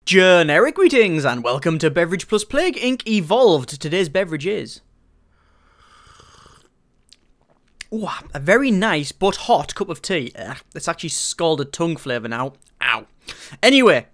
Generic greetings and welcome to Beverage plus Plague Inc. Evolved. Today's beverage is a very nice but hot cup of tea. It's actually scalded tongue flavour now. Ow. Anyway,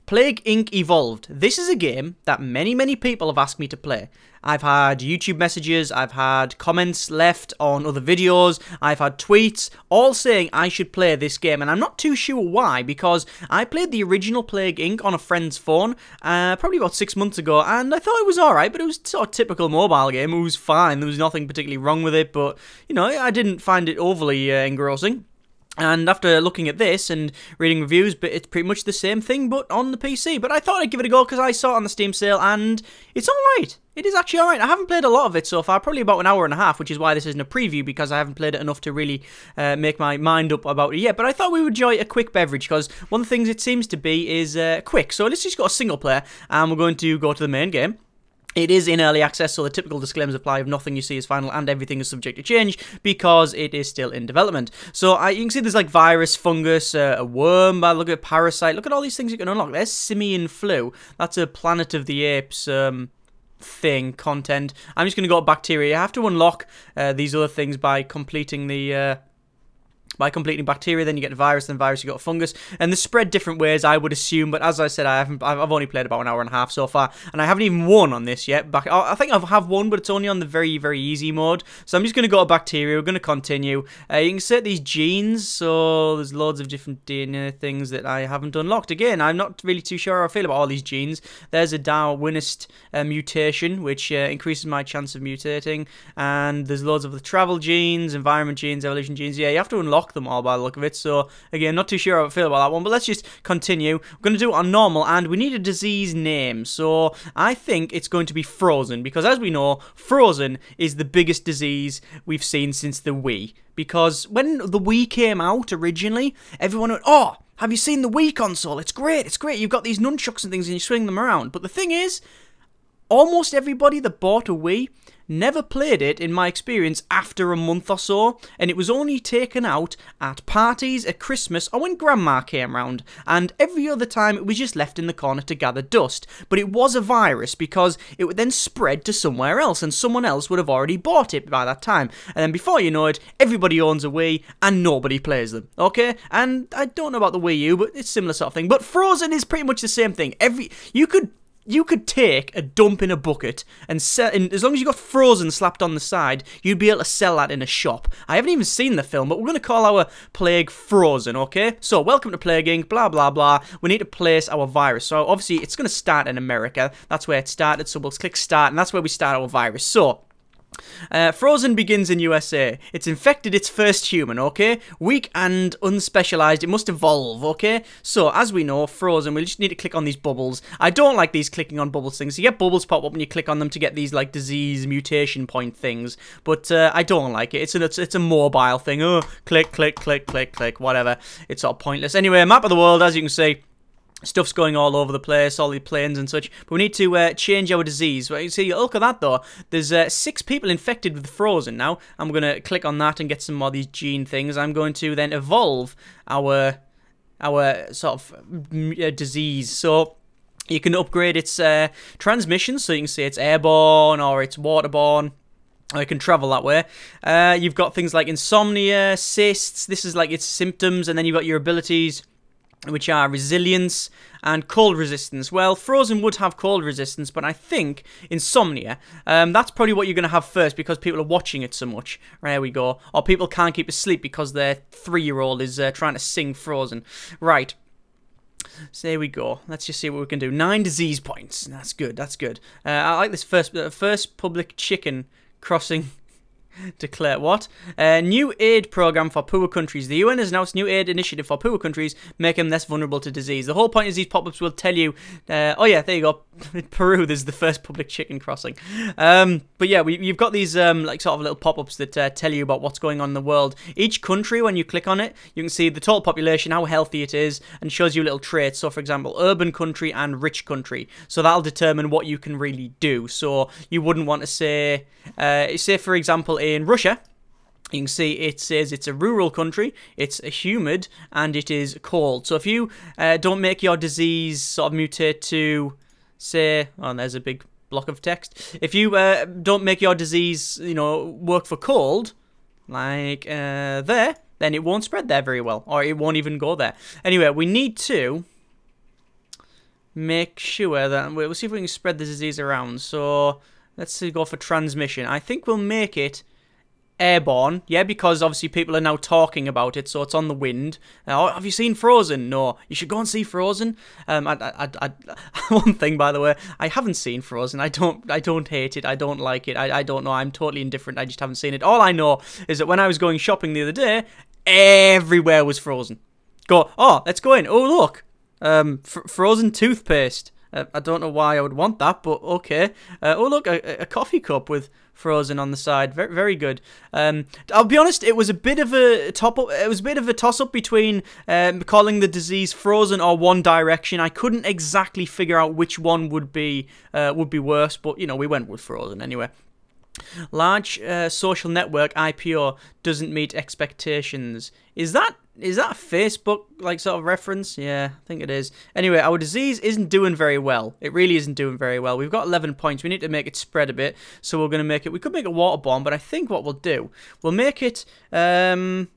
Plague Inc. Evolved. This is a game that many people have asked me to play. I've had YouTube messages, I've had comments left on other videos, I've had tweets, all saying I should play this game, and I'm not too sure why, because I played the original Plague Inc. on a friend's phone, probably about 6 months ago, and I thought it was alright, but it was sort of typical mobile game. It was fine, there was nothing particularly wrong with it, but, you know, I didn't find it overly engrossing. And after looking at this and reading reviews, but it's pretty much the same thing, but on the PC. But I thought I'd give it a go because I saw it on the Steam sale, and it's alright. It is actually alright. I haven't played a lot of it so far, probably about an hour and a half, which is why this isn't a preview, because I haven't played it enough to really make my mind up about it yet. But I thought we would enjoy a quick beverage, because one of the things it seems to be is quick. So let's just go a single player, and we're going to go to the main game. It is in early access, so the typical disclaimers apply of nothing you see is final and everything is subject to change because it is still in development. So you can see there's like virus, fungus, a worm, look at parasite, look at all these things you can unlock. There's simian flu. That's a Planet of the Apes content. I'm just going to go to bacteria. You have to unlock these other things by completing the... By completing bacteria, then you get the virus, then virus, you got a fungus, and they spread different ways, I would assume. But as I said, I've only played about an hour and a half so far, and I haven't even won on this yet. I think I have won, but it's only on the very easy mode. So I'm just going to go to bacteria. We're going to continue. You can set these genes, so there's loads of different DNA things that I haven't unlocked. Again, I'm not really too sure how I feel about all these genes. There's a Darwinist mutation, which increases my chance of mutating, and there's loads of the travel genes, environment genes, evolution genes. Yeah, you have to unlock them all by the look of it. So again, not too sure how I feel about that one, but let's just continue. We're going to do it on normal, and we need a disease name. So I think it's going to be Frozen, because as we know, Frozen is the biggest disease we've seen since the Wii. Because when the Wii came out originally, everyone went, "Oh, have you seen the Wii console? It's great, it's great. You've got these nunchucks and things and you swing them around." But the thing is, almost everybody that bought a Wii never played it, in my experience, after a month or so, and it was only taken out at parties, at Christmas, or when Grandma came round, and every other time it was just left in the corner to gather dust. But it was a virus, because it would then spread to somewhere else, and someone else would have already bought it by that time, and then before you know it, everybody owns a Wii, and nobody plays them, okay? And I don't know about the Wii U, but it's a similar sort of thing. But Frozen is pretty much the same thing. You could take a dump in a bucket and sell, and as long as you got Frozen slapped on the side, you'd be able to sell that in a shop. I haven't even seen the film, but we're going to call our plague Frozen, okay? So, welcome to Plague Inc., blah, blah, blah. We need to place our virus. So, obviously, it's going to start in America. That's where it started, so we'll click Start, and that's where we start our virus. So, Frozen begins in USA. It's infected its first human, okay? Weak and unspecialized. It must evolve, okay? So, as we know, Frozen, we just need to click on these bubbles. I don't like these clicking on bubbles things. You get bubbles pop up when you click on them to get these, like, disease mutation point things. But, I don't like it. It's a mobile thing. Oh, click, click, click, click, click, whatever. It's all pointless. Anyway, map of the world, as you can see. Stuff's going all over the place, all the planes and such. But we need to change our disease. Well, you see, look at that though. There's 6 people infected with Frozen now. I'm going to click on that and get some more of these gene things. I'm going to then evolve our sort of disease. So you can upgrade its transmission, so you can see it's airborne or it's waterborne. Or you can travel that way. You've got things like insomnia, cysts. This is like its symptoms, and then you've got your abilities, which are resilience and cold resistance. Well, Frozen would have cold resistance, but I think insomnia, that's probably what you're going to have first, because people are watching it so much. There we go. Or people can't keep asleep because their 3-year-old is trying to sing Frozen. Right. So there we go. Let's just see what we can do. 9 disease points. That's good, that's good. I like this first public chicken crossing. Declare what? New aid program for poor countries. The UN has announced new aid initiative for poor countries, making them less vulnerable to disease. The whole point is these pop-ups will tell you... oh yeah, there you go. In Peru, there's the first public chicken crossing. But yeah, you've got these like sort of little pop-ups that tell you about what's going on in the world. Each country, when you click on it, you can see the total population, how healthy it is, and shows you little traits. So, for example, urban country and rich country. So that'll determine what you can really do. So you wouldn't want to say, for example, in Russia, You can see it says it's a rural country, it's humid, and it is cold. So if you don't make your disease sort of mutate to, say, oh, there's a big block of text. If you don't make your disease, work for cold, like there, then it won't spread there very well, or it won't even go there. Anyway, we need to make sure that, we'll see if we can spread the disease around. So let's see, go for transmission. I think we'll make it airborne, yeah, because obviously people are now talking about it, so it's on the wind. Have you seen Frozen? No, you should go and see Frozen. One thing, by the way, I haven't seen Frozen. I don't hate it. I don't like it. I don't know. I'm totally indifferent. I just haven't seen it. All I know is that when I was going shopping the other day, everywhere was Frozen. Let's go in. Oh, look, Frozen toothpaste. I don't know why I would want that, but okay. Oh, look, a coffee cup with Frozen on the side. Very, very good. I'll be honest, it was a bit of a toss-up between calling the disease Frozen or One Direction. I couldn't exactly figure out which one would be worse, but we went with Frozen anyway. Large social network IPO doesn't meet expectations. Is that a Facebook sort of reference? Yeah, I think it is. Anyway, our disease isn't doing very well. It really isn't doing very well. We've got 11 points. We need to make it spread a bit. So we're going to make it. We could make it waterborne, but I think what we'll do, we'll make it. We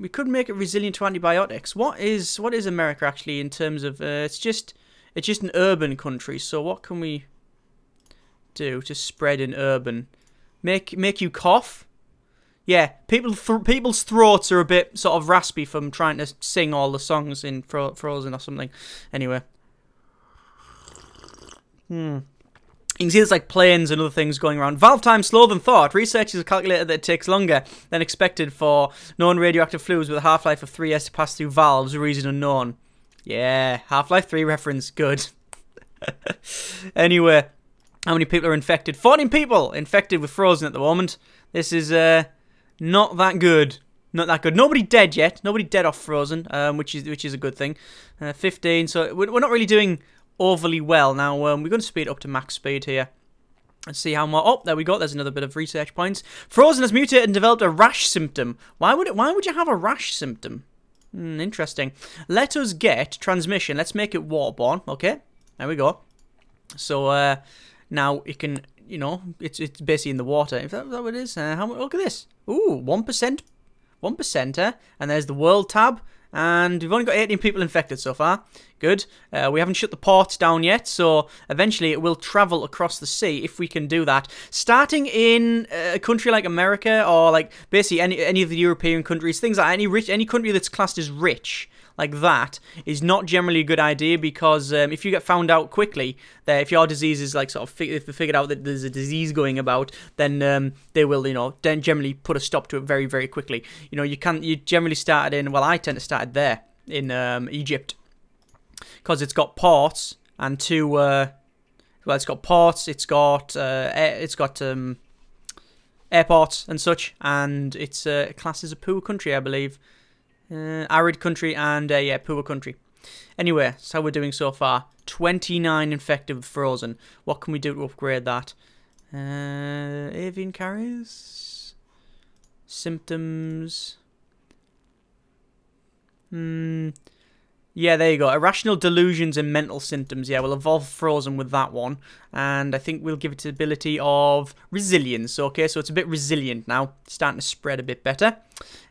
could make it resilient to antibiotics. What is America actually in terms of? It's just an urban country. So what can we do to spread in urban? Make you cough? Yeah, people's throats are a bit sort of raspy from trying to sing all the songs in Frozen or something. Anyway. You can see there's planes and other things going around. Valve time slower than thought. Researchers have calculated that it takes longer than expected for known radioactive fluids with a half-life of 3 years to pass through valves, reason unknown. Yeah, Half-Life 3 reference. Good. Anyway, how many people are infected? 14 people infected with Frozen at the moment. This is not that good. Not that good. Nobody dead yet. Nobody dead off Frozen, which is a good thing. 15. So we're not really doing overly well now. We're going to speed up to max speed here. Let's see how more. Oh, there we go. There's another bit of research points. Frozen has mutated and developed a rash symptom. Why would you have a rash symptom? Interesting. Let us get transmission. Let's make it waterborne. Okay. There we go. So now it can. It's basically in the water. Is that what it is? Look at this. Ooh, 1%. 1%, and there's the world tab. And we've only got 18 people infected so far. Good. We haven't shut the ports down yet, so eventually it will travel across the sea if we can do that. Starting in a country like America, or basically any of the European countries, things like any country that's classed as rich, like that, is not generally a good idea, because if you get found out quickly that if your disease is if they figured out that there's a disease going about, then they will then generally put a stop to it very, very quickly. You generally started in, well, I tend to started there in Egypt, because it's got ports and it's got ports, it's got airports and such, and it's classed as a poor country, I believe. Arid country and poor country. Anyway, that's how we're doing so far. 29 infected with Frozen. What can we do to upgrade that? Avian carriers? Symptoms? Yeah, there you go. Irrational delusions and mental symptoms. Yeah, we'll evolve Frozen with that one. And I think we'll give it the ability of resilience. Okay, so it's a bit resilient now. It's starting to spread a bit better.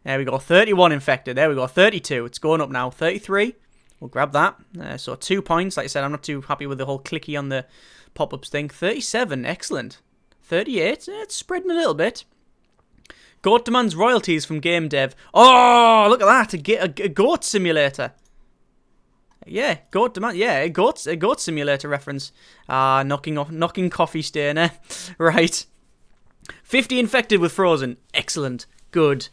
There we go. 31 infected. There we go. 32. It's going up now. 33. We'll grab that. So 2 points. Like I said, I'm not too happy with the whole clicky on the pop-ups thing. 37. Excellent. 38. It's spreading a little bit. Goat demands royalties from game dev. Oh, look at that. A goat simulator. Yeah, goat demand. Yeah, a goat simulator reference. Knocking coffee stain. Right. 50 infected with Frozen. Excellent. Good.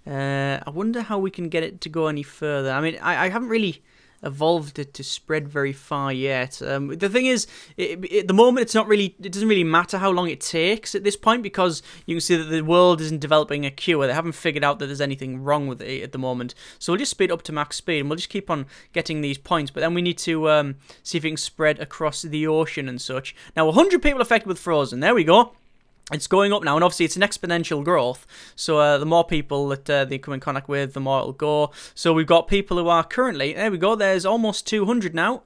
I wonder how we can get it to go any further. I mean, I haven't really evolved it to spread very far yet. The thing is, at the moment, it doesn't really matter how long it takes at this point, because you can see that the world isn't developing a cure. They haven't figured out that there's anything wrong with it at the moment. So we'll just speed up to max speed, and we'll just keep on getting these points. But then we need to see if it can spread across the ocean and such. Now, 100 people affected with Frozen. There we go. It's going up now, and obviously it's an exponential growth. So the more people that they come in contact with, the more it'll go. So we've got people who are currently, there we go, there's almost 200 now.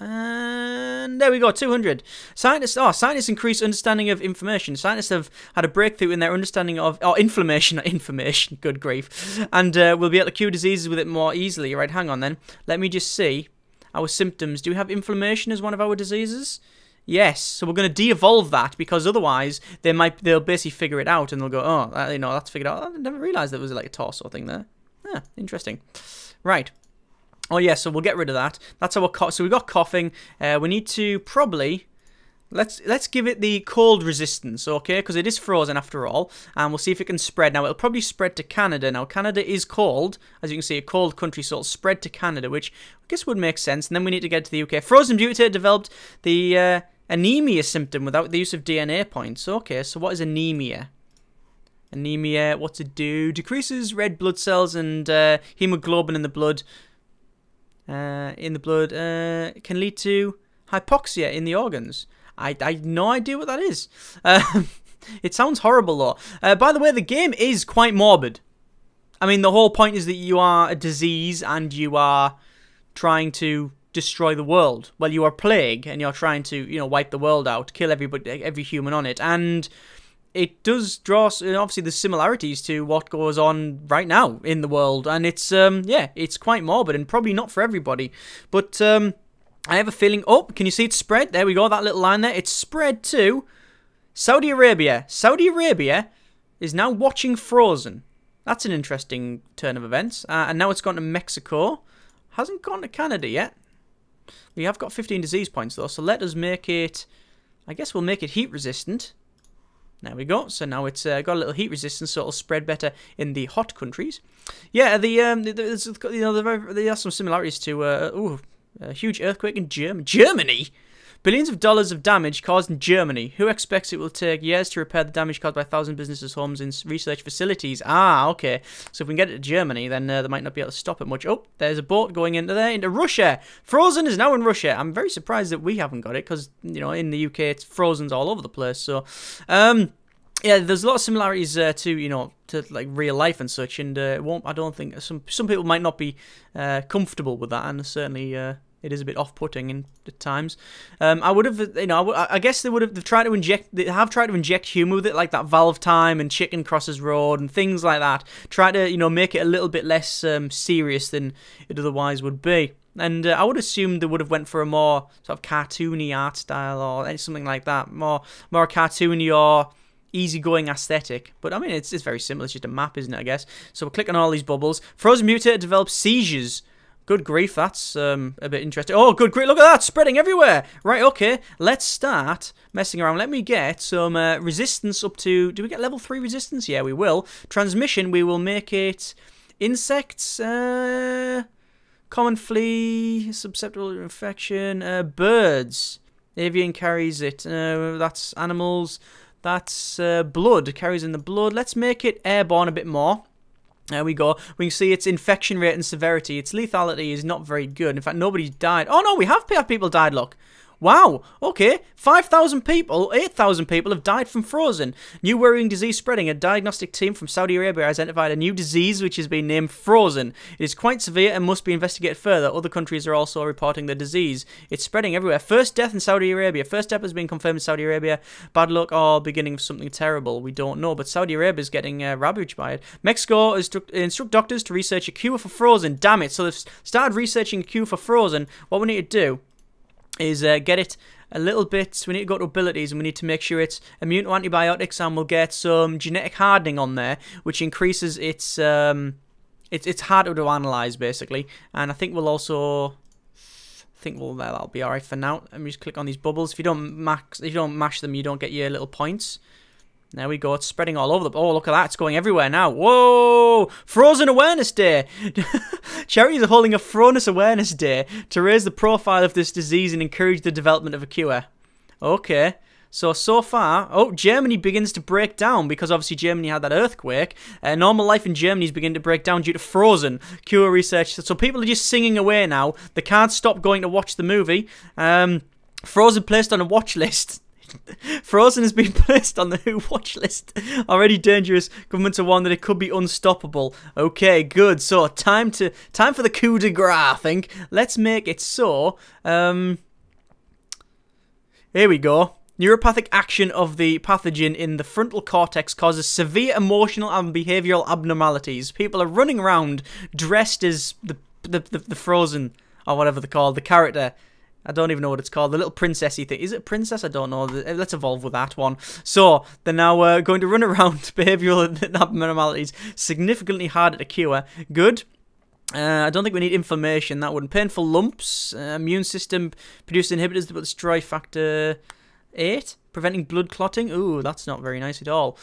And there we go, 200. Scientists increase understanding of information. Scientists have had a breakthrough in their understanding of, inflammation, not information, good grief. And we'll be able to cure diseases with it more easily. Right, hang on then. Let me just see our symptoms. Do we have inflammation as one of our diseases? Yes, so we're going to de-evolve that, because otherwise they'll basically figure it out and they'll go, oh, that's figured out. I never realised there was like a torso thing there. Ah, interesting. Right. Oh yeah, so we'll get rid of that. That's our so we've got coughing. We need to probably let's give it the cold resistance, okay? Because it is frozen after all, and we'll see if it can spread. Now it'll probably spread to Canada. Now Canada is cold, as you can see, a cold country, so it'll spread to Canada, which I guess would make sense. And then we need to get to the UK. Frozen mutator developed the anemia symptom without the use of DNA points. Okay, so what is anemia? Anemia, what's it do? Decreases red blood cells and hemoglobin in the blood. Can lead to hypoxia in the organs. I have no idea what that is. It sounds horrible though. By the way, the game is quite morbid. I mean, the whole point is that you are a disease and you are trying to destroy the world. Well, you are plague and you're trying to, wipe the world out, kill everybody, every human on it. And it does draw, obviously, the similarities to what goes on right now in the world. And it's, it's quite morbid and probably not for everybody. But I have a feeling, can you see it spread? There we go, that little line there. It's spread to Saudi Arabia. Saudi Arabia is now watching Frozen. That's an interesting turn of events. And now it's gone to Mexico. Hasn't gone to Canada yet. We have got 15 disease points, though. So let us make it, I guess we'll make it heat resistant. There we go. So now it's got a little heat resistance, so it'll spread better in the hot countries. Yeah, there are some similarities to a huge earthquake in Germany. Billions of dollars of damage caused in Germany. Who expects it will take years to repair the damage caused by 1,000 businesses, homes, and research facilities? Ah, okay. So if we can get it to Germany, then they might not be able to stop it much. Oh, there's a boat going into there, into Russia. Frozen is now in Russia. I'm very surprised that we haven't got it, because, in the UK, it's Frozen's all over the place. So, yeah, there's a lot of similarities to like real life and such, and I don't think some people might not be comfortable with that, and certainly it is a bit off-putting at times. I would have, I guess they have tried to inject humor with it, like that Valve Time and Chicken Crosses Road and things like that. Try to make it a little bit less serious than it otherwise would be. And I would assume they would have went for a more sort of cartoony art style or something like that, more cartoony or easygoing aesthetic. But I mean, it's very similar. It's just a map, isn't it, I guess? So we'll click on all these bubbles. Frozen mutator develops seizures. Good grief, that's a bit interesting. Oh, good grief, look at that, spreading everywhere. Right, okay, let's start messing around. Let me get some resistance up to, do we get level 3 resistance? Yeah, we will. Transmission, we will make it insects, common flea, susceptible to infection, birds. Avian carries it, that's animals. That's blood, carries in the blood. Let's make it airborne a bit more. There we go. We can see its infection rate and severity. Its lethality is not very good. In fact, nobody's died. Oh, no, we have had people died, look. Wow, okay. 5,000 people, 8,000 people have died from Frozen. New worrying disease spreading. A diagnostic team from Saudi Arabia has identified a new disease which has been named Frozen. It is quite severe and must be investigated further. Other countries are also reporting the disease. It's spreading everywhere. First death in Saudi Arabia. First death has been confirmed in Saudi Arabia. Bad luck or beginning of something terrible. We don't know, but Saudi Arabia is getting ravaged by it. Mexico has instruct doctors to research a cure for Frozen. Damn it. So they've started researching a cure for Frozen. What we need to do is get it a little bit, we need to go to abilities and we need to make sure it's immune to antibiotics, and we'll get some genetic hardening on there, which increases its harder to analyze basically. And I think we'll also, that'll be alright for now. Let me just click on these bubbles. If you don't mash them, you don't get your little points. There we go, it's spreading all over the... Oh, look at that, it's going everywhere now. Whoa! Frozen Awareness Day! Charities are holding a Frozen Awareness Day to raise the profile of this disease and encourage the development of a cure. Okay, so far... Oh, Germany begins to break down because obviously Germany had that earthquake. Normal life in Germany is beginning to break down due to Frozen. Cure research. So people are just singing away now. They can't stop going to watch the movie. Frozen placed on a watch list. Frozen has been placed on the WHO watch list. Already dangerous. Governments are warned that it could be unstoppable. Okay, good. So time for the coup de grace, I think. Let's make it so. Here we go. Neuropathic action of the pathogen in the frontal cortex causes severe emotional and behavioural abnormalities. People are running around dressed as the Frozen, or whatever they're called, the character. I don't even know what it's called. The little princessy thing. Is it a princess? I don't know. Let's evolve with that one. So, they're now going to run around behavioural abnormalities. Significantly harder to cure. Good. I don't think we need inflammation. That wouldn't. Painful lumps. Immune system produces inhibitors that will destroy factor 8. Preventing blood clotting. Ooh, that's not very nice at all.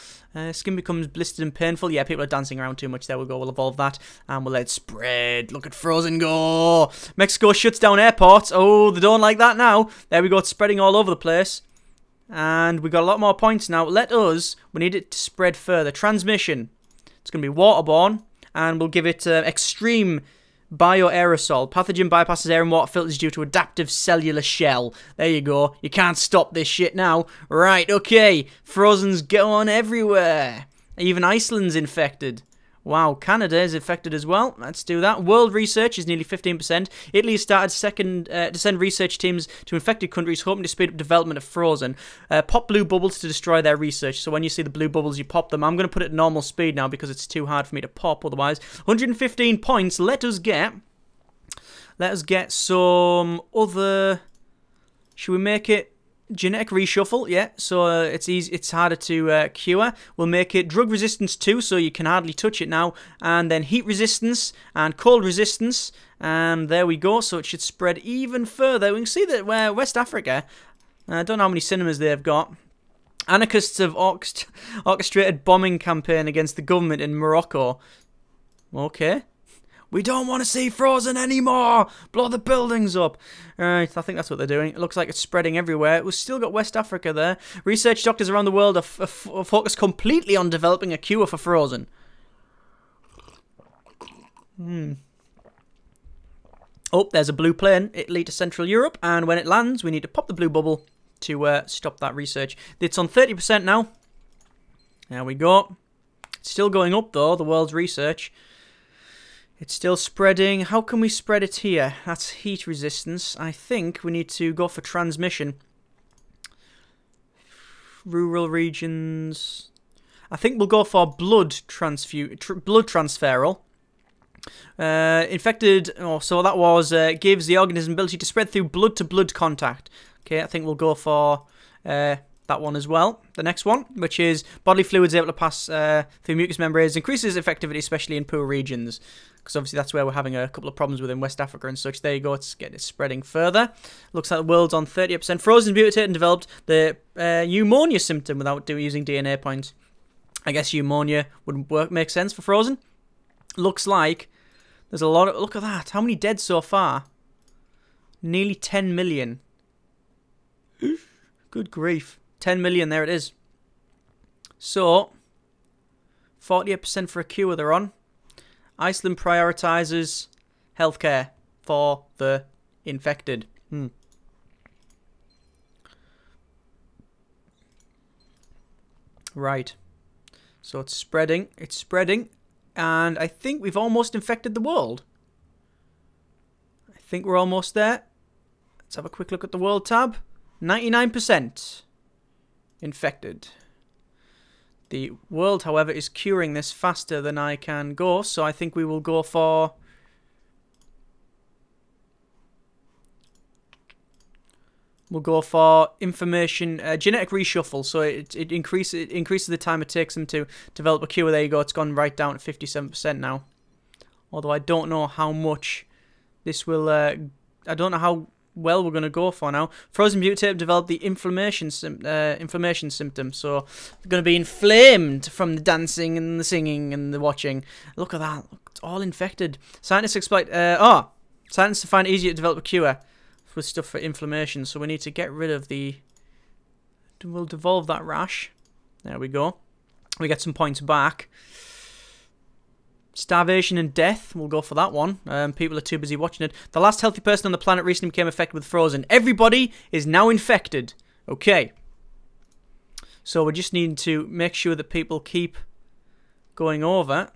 Skin becomes blistered and painful. Yeah, people are dancing around too much. There we go. We'll evolve that. And we'll let it spread. Look at Frozen go. Mexico shuts down airports. Oh, they don't like that now. There we go. It's spreading all over the place. And we got a lot more points now. We need it to spread further. Transmission. It's going to be waterborne. And we'll give it extreme bioaerosol. Pathogen bypasses air and water filters due to adaptive cellular shell. There you go. You can't stop this shit now. Right, okay. Frozen's going everywhere. Even Iceland's infected. Wow, Canada is infected as well. Let's do that. World research is nearly 15%. Italy has started to send research teams to infected countries, hoping to speed up development of Frozen. Pop blue bubbles to destroy their research. So when you see the blue bubbles, you pop them. I'm going to put it at normal speed now because it's too hard for me to pop otherwise. 115 points. Let us get some other... Should we make it... Genetic reshuffle, yeah, so it's easy. It's harder to cure. We'll make it drug resistance 2, so you can hardly touch it now. And then heat resistance and cold resistance. And there we go, so it should spread even further. We can see that West Africa, I don't know how many cinemas they've got. Anarchists have orchestrated bombing campaign against the government in Morocco. Okay. We don't want to see Frozen anymore! Blow the buildings up! Alright, I think that's what they're doing. It looks like it's spreading everywhere. We've still got West Africa there. Research doctors around the world are focused completely on developing a cure for Frozen. Oh, there's a blue plane. Italy to Central Europe. And when it lands, we need to pop the blue bubble to stop that research. It's on 30% now. There we go. It's still going up, though, the world's research. It's still spreading. How can we spread it here? That's heat resistance. I think we need to go for transmission. Rural regions. I think we'll go for blood transferal. Infected. Oh, so that was gives the organism ability to spread through blood-to-blood contact. Okay, I think we'll go for that one as well. The next one, which is bodily fluids able to pass through mucous membranes, increases effectivity, especially in poor regions. Because obviously that's where we're having a couple of problems within West Africa and such. There you go, it's spreading further. Looks like the world's on 30%. Frozen, mutated and developed the pneumonia symptom without using DNA points. I guess pneumonia would make sense for Frozen. Looks like there's a lot of... Look at that. How many dead so far? Nearly 10 million. Good grief. 10 million, there it is. So, 48% for a cure they're on. Iceland prioritises healthcare for the infected. Right. So it's spreading. It's spreading. And I think we've almost infected the world. I think we're almost there. Let's have a quick look at the world tab. 99% infected. The world, however, is curing this faster than I can go, so I think we will go for... We'll go for information, genetic reshuffle, so it increases the time it takes them to develop a cure. There you go, it's gone right down to 57% now. Although I don't know how much this will... I don't know how well we're going to go for now. Frozen mutated developed the inflammation symptom, so they're going to be inflamed from the dancing and the singing and the watching. Look at that, look, it's all infected. Scientists exploit scientists find it easier to develop a cure for stuff for inflammation, so we need to get rid of the... We'll devolve that rash. There we go. We get some points back. Starvation and death, we'll go for that one. People are too busy watching it. The last healthy person on the planet recently became affected with Frozen. Everybody is now infected. Okay. So we just need to make sure that people keep going over.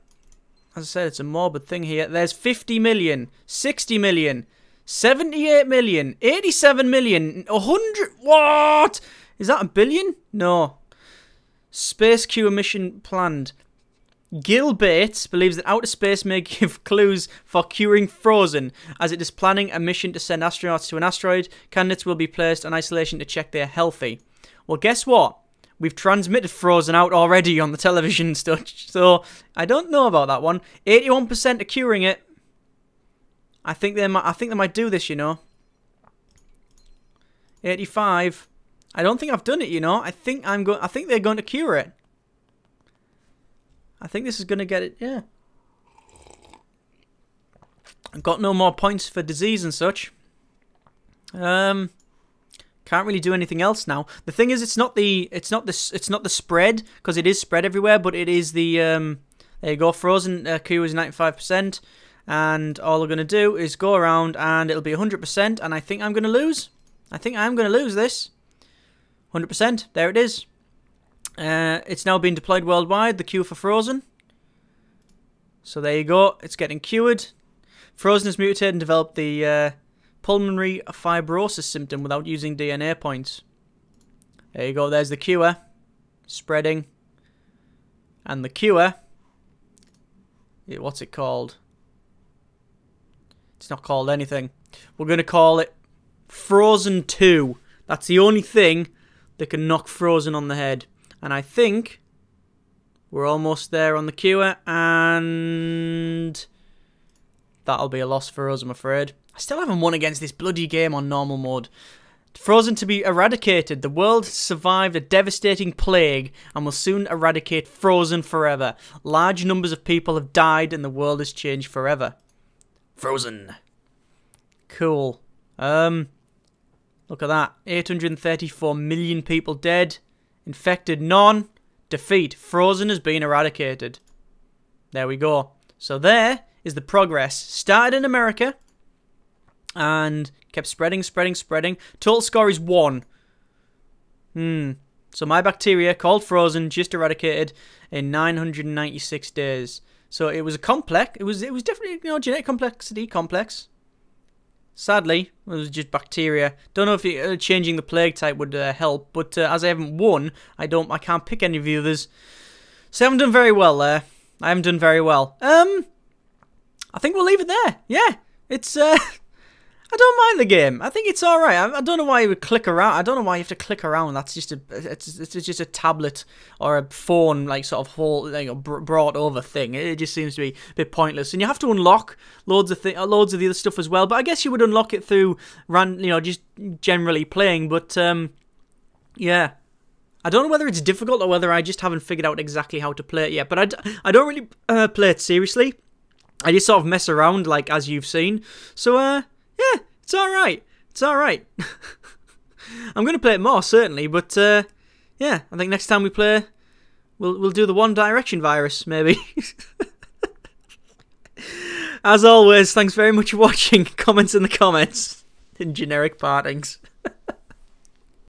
As I said, it's a morbid thing here. There's 50 million, 60 million, 78 million, 87 million, 100... What? Is that a billion? No. Space Q mission planned. Gil Bates believes that outer space may give clues for curing Frozen, as it is planning a mission to send astronauts to an asteroid. Candidates will be placed in isolation to check they're healthy. Well, guess what? We've transmitted Frozen out already on the television and stuff, so I don't know about that one. 81% are curing it. I think they might do this, you know. 85. I don't think I've done it, you know. I think they're going to cure it. I think this is going to get it, yeah. I've got no more points for disease and such. Can't really do anything else now. The thing is, it's not the spread, because it is spread everywhere, but it is the there you go. Frozen Q is 95%, and all we're going to do is go around, and it'll be 100%, and I think I'm going to lose. I think I'm going to lose this. 100%. There it is. It's now been deployed worldwide, the cure for Frozen. So there you go, it's getting cured. Frozen has mutated and developed the pulmonary fibrosis symptom without using DNA points. There you go, there's the cure. Spreading. And the cure... what's it called? It's not called anything. We're going to call it Frozen 2. That's the only thing that can knock Frozen on the head. And I think we're almost there on the cure, and that'll be a loss for us, I'm afraid. I still haven't won against this bloody game on normal mode. Frozen to be eradicated. The world has survived a devastating plague and will soon eradicate Frozen forever. Large numbers of people have died and the world has changed forever. Frozen. Cool. Look at that. 834 million people dead. Infected none. Defeat. Frozen has been eradicated. There we go. So there is the progress. Started in America and kept spreading. Total score is 1. So my bacteria, called Frozen, just eradicated in 996 days. So it was a complex. It was definitely, you know, genetic complexity complex. Sadly, it was just bacteria. Don't know if changing the plague type would help, but as I haven't won, I can't pick any of the others. So I haven't done very well there. I haven't done very well. I think we'll leave it there. Yeah, it's I don't mind the game. I think it's all right. I don't know why you would click around. I don't know why you have to click around. That's just it's just a tablet or a phone, like, sort of whole, you know, brought over thing. It just seems to be a bit pointless. And you have to unlock loads of the other stuff as well. But I guess you would unlock it through just generally playing. But yeah, I don't know whether it's difficult or whether I just haven't figured out exactly how to play it yet. But I don't really play it seriously. I just sort of mess around, like, as you've seen. So yeah, it's alright. It's alright. I'm going to play it more, certainly, but yeah, I think next time we play, we'll do the One Direction virus, maybe. As always, thanks very much for watching. Comments in the comments. In generic partings.